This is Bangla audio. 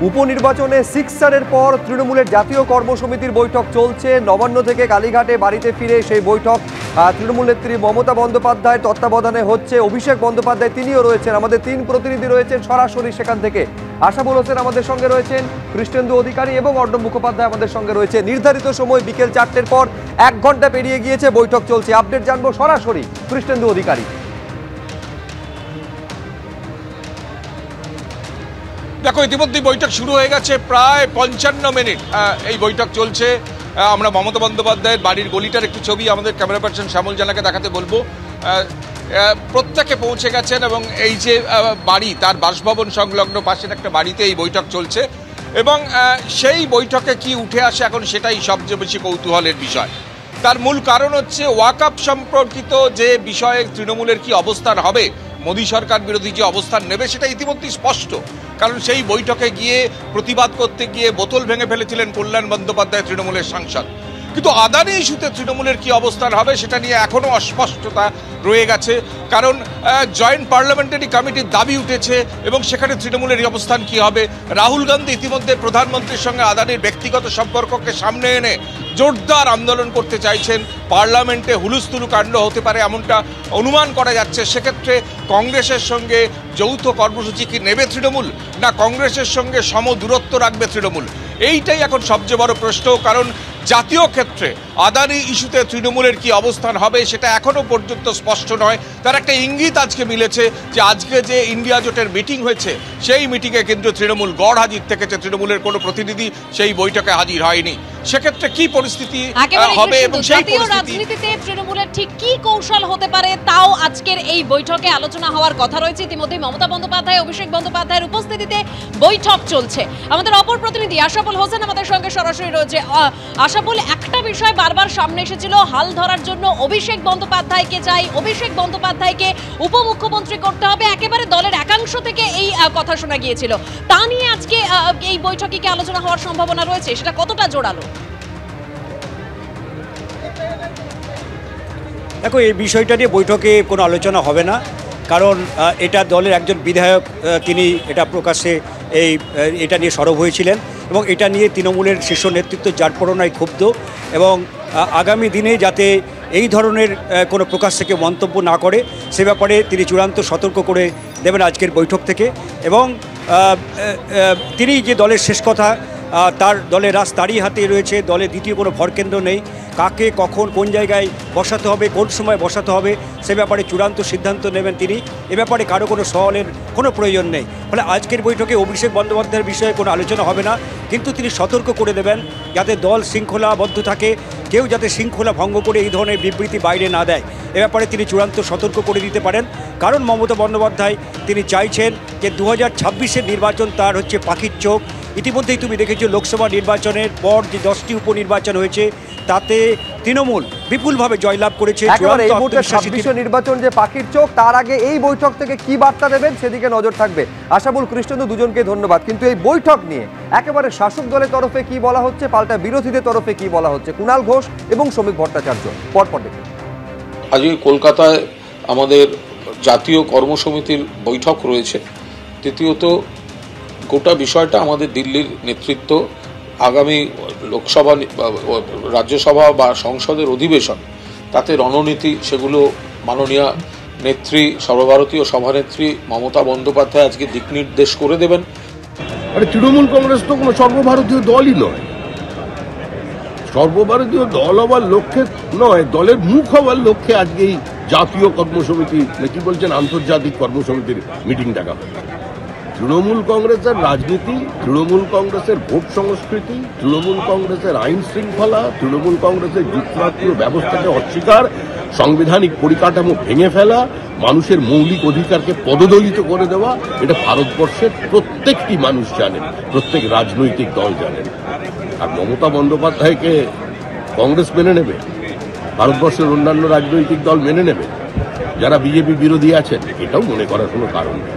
উপনির্বাচনে সিক্সারের পর তৃণমূলের জাতীয় কর্মসমিতির বৈঠক চলছে। নবান্ন থেকে কালীঘাটে বাড়িতে ফিরে সেই বৈঠক তৃণমূল নেত্রী মমতা বন্দ্যোপাধ্যায়ের তত্ত্বাবধানে হচ্ছে। অভিষেক বন্দ্যোপাধ্যায় তিনিও রয়েছেন, আমাদের তিন প্রতিনিধি রয়েছেন সরাসরি সেখান থেকে। আশাবুল হোসেন আমাদের সঙ্গে রয়েছেন, কৃষ্ণেন্দু অধিকারী এবং অর্ণব মুখোপাধ্যায় আমাদের সঙ্গে রয়েছে। নির্ধারিত সময় বিকেল 4টের পর 1 ঘন্টা পেরিয়ে গিয়েছে, বৈঠক চলছে। আপডেট জানবো সরাসরি কৃষ্ণেন্দু অধিকারী। দেখো, ইতিমধ্যেই বৈঠক শুরু হয়ে গেছে, প্রায় 55 মিনিট এই বৈঠক চলছে। আমরা মমতা বন্দ্যোপাধ্যায়ের বাড়ির গলিটার একটি ছবি আমাদের ক্যামেরা পার্সন শ্যামল জানাকে দেখাতে বলবো। প্রত্যেকে পৌঁছে গেছেন এবং এই যে বাড়ি, তার বাসভবন সংলগ্ন পাশের একটা বাড়িতে এই বৈঠক চলছে এবং সেই বৈঠকে কি উঠে আসে এখন সেটাই সবচেয়ে বেশি কৌতূহলের বিষয়। তার মূল কারণ হচ্ছে ওয়াকআপ সম্পর্কিত যে বিষয়ে তৃণমূলের কি অবস্থান হবে, মোদী সরকার বিরোধী যে অবস্থান নেবে সেটা ইতিমধ্যেই স্পষ্ট। কারণ সেই বৈঠকে গিয়ে প্রতিবাদ করতে গিয়ে বোতল ভেঙে ফেলেছিলেন কল্যাণ বন্দ্যোপাধ্যায়, তৃণমূলের সাংসদ। কিন্তু আদানি ইস্যুতে তৃণমূলের কি অবস্থান হবে সেটা নিয়ে এখনও অস্পষ্টতা রয়ে গেছে। কারণ জয়েন্ট পার্লামেন্টারি কমিটির দাবি উঠেছে এবং সেখানে তৃণমূলের অবস্থান কি হবে। রাহুল গান্ধী ইতিমধ্যে প্রধানমন্ত্রীর সঙ্গে আদানির ব্যক্তিগত সম্পর্ককে সামনে এনে জোরদার আন্দোলন করতে চাইছেন। পার্লামেন্টে হুলুস্থুলু কাণ্ড হতে পারে এমনটা অনুমান করা যাচ্ছে। সেক্ষেত্রে কংগ্রেসের সঙ্গে যৌথ কর্মসূচি কি নেবে তৃণমূল, না কংগ্রেসের সঙ্গে সম দূরত্ব রাখবে তৃণমূল, এইটাই এখন সবচেয়ে বড় প্রশ্ন। কারণ জাতীয় ক্ষেত্রে আদানি ইস্যুতে তৃণমূলের কি অবস্থান হবে সেটা এখনও পর্যন্ত স্পষ্ট নয়। তার একটা ইঙ্গিত আজকে মিলেছে যে আজকে যে ইন্ডিয়া জোটের মিটিং হয়েছে সেই মিটিংয়ে কিন্তু তৃণমূল গড় হাজির থেকেছে, তৃণমূলের কোনো প্রতিনিধি সেই বৈঠকে হাজির হয়নি। সেক্ষেত্রে কি পরিস্থিতি হবে এবং সেই রাজনীতিতে তৃণমূলের ঠিক কি কৌশল হতে পারে তাও আজকের এই বৈঠকে আলোচনা হওয়ার কথা রয়েছে। ইতিমধ্যে মমতা বন্দ্যোপাধ্যায়, অভিষেক বন্দ্যোপাধ্যায়ের উপস্থিতিতে বৈঠক চলছে। আমাদের অপর প্রতিনিধি আশাবুল হোসেন আমাদের সঙ্গে সরাসরি রয়েছে। আশাবুল, একটা বিষয় বারবার সামনে এসেছিল, হাল ধরার জন্য অভিষেক বন্দ্যোপাধ্যায়কে চাই, অভিষেক বন্দ্যোপাধ্যায়কে উপমুখ্যমন্ত্রী করতে হবে, একেবারে দলের একাংশ থেকে এই কথা শোনা গিয়েছিল। তা নিয়ে আজকে এই বৈঠকে কি আলোচনা হওয়ার সম্ভাবনা রয়েছে, সেটা কতটা জোরালো? দেখো, এই বিষয়টা নিয়ে বৈঠকে কোনো আলোচনা হবে না, কারণ এটা দলের একজন বিধায়ক তিনি এটা প্রকাশ্যে এটা নিয়ে সরব হয়েছিলেন এবং এটা নিয়ে তৃণমূলের শীর্ষ নেতৃত্ব যারপরনায় ক্ষুব্ধ এবং আগামী দিনে যাতে এই ধরনের কোনো প্রকাশ থেকে মন্তব্য না করে সে ব্যাপারে তিনি চূড়ান্ত সতর্ক করে দেবেন আজকের বৈঠক থেকে। এবং তিনি যে দলের শেষ কথা, তার দলের রাজ তারই হাতে রয়েছে, দলের দ্বিতীয় কোনো ভরকেন্দ্র নেই। কাকে কখন কোন জায়গায় বসাতে হবে, কোন সময় বসাতে হবে সে ব্যাপারে চূড়ান্ত সিদ্ধান্ত নেবেন তিনি। এ ব্যাপারে কারো কোনো সওয়ালের কোনো প্রয়োজন নেই। ফলে আজকের বৈঠকে অভিষেক বন্দ্যোপাধ্যায়ের বিষয়ে কোনো আলোচনা হবে না, কিন্তু তিনি সতর্ক করে দেবেন যাতে দল শৃঙ্খলাবদ্ধ থাকে, কেউ যাতে শৃঙ্খলা ভঙ্গ করে এই ধরনের বিবৃতি বাইরে না দেয়। এ ব্যাপারে তিনি চূড়ান্ত সতর্ক করে দিতে পারেন। কারণ মমতা বন্দ্যোপাধ্যায় তিনি চাইছেন যে 2026-এর নির্বাচন তার হচ্ছে পাখির চোখ। ইতিমধ্যেই তুমি দেখেছো লোকসভা নির্বাচনের পর যে 10টি উপনির্বাচন হয়েছে তাতে তৃণমূল বিপুলভাবে জয়লাভ করেছে। নির্বাচন যে পাখির চোখ, তার আগে এই বৈঠক থেকে কি বার্তা দেবেন সেদিকে নজর থাকবে। আশাবুল, কৃষ্ণেন্দু দুজনকে ধন্যবাদ। কিন্তু এই বৈঠক নিয়ে একেবারে শাসক দলের তরফে কি বলা হচ্ছে, পাল্টা বিরোধীদের তরফে কি বলা হচ্ছে, কুণাল ঘোষ এবং শ্রমিক ভট্টাচার্য পরপর দেখুন। আজকে কলকাতায় আমাদের জাতীয় কর্মসমিতির বৈঠক রয়েছে। তৃতীয়ত, গোটা বিষয়টা আমাদের দিল্লির নেতৃত্ব আগামী লোকসভা, রাজ্যসভা বা সংসদের অধিবেশন, তাতে রণনীতি সেগুলো মাননীয় নেত্রী, সর্বভারতীয় সভানেত্রী মমতা বন্দ্যোপাধ্যায় আজকে দিক নির্দেশ করে দেবেন। তৃণমূল কংগ্রেস তো কোনো সর্বভারতীয় দলই নয়, সর্বভারতীয় দল হওয়ার লক্ষ্যে নয়, দলের মুখ হওয়ার লক্ষ্যে আজকে এই জাতীয় কর্মসমিতি, কি বলছেন, আন্তর্জাতিক কর্মসমিতির মিটিং ডাকা হয়। তৃণমূল কংগ্রেসের রাজনীতি, তৃণমূল কংগ্রেসের ভোট সংস্কৃতি, তৃণমূল কংগ্রেসের আইন শৃঙ্খলা, তৃণমূল কংগ্রেসের যুক্তরাষ্ট্রীয় ব্যবস্থাকে অস্বীকার, সাংবিধানিক পরিকাঠামো ভেঙে ফেলা, মানুষের মৌলিক অধিকারকে পদদলিত করে দেওয়া, এটা ভারতবর্ষের প্রত্যেকটি মানুষ জানেন, প্রত্যেক রাজনৈতিক দল জানেন। আর মমতা বন্দ্যোপাধ্যায়কে কংগ্রেস মেনে নেবে, ভারতবর্ষের অন্যান্য রাজনৈতিক দল মেনে নেবে, যারা বিজেপি বিরোধী আছেন, এটাও মনে করার কোনো কারণ নেই।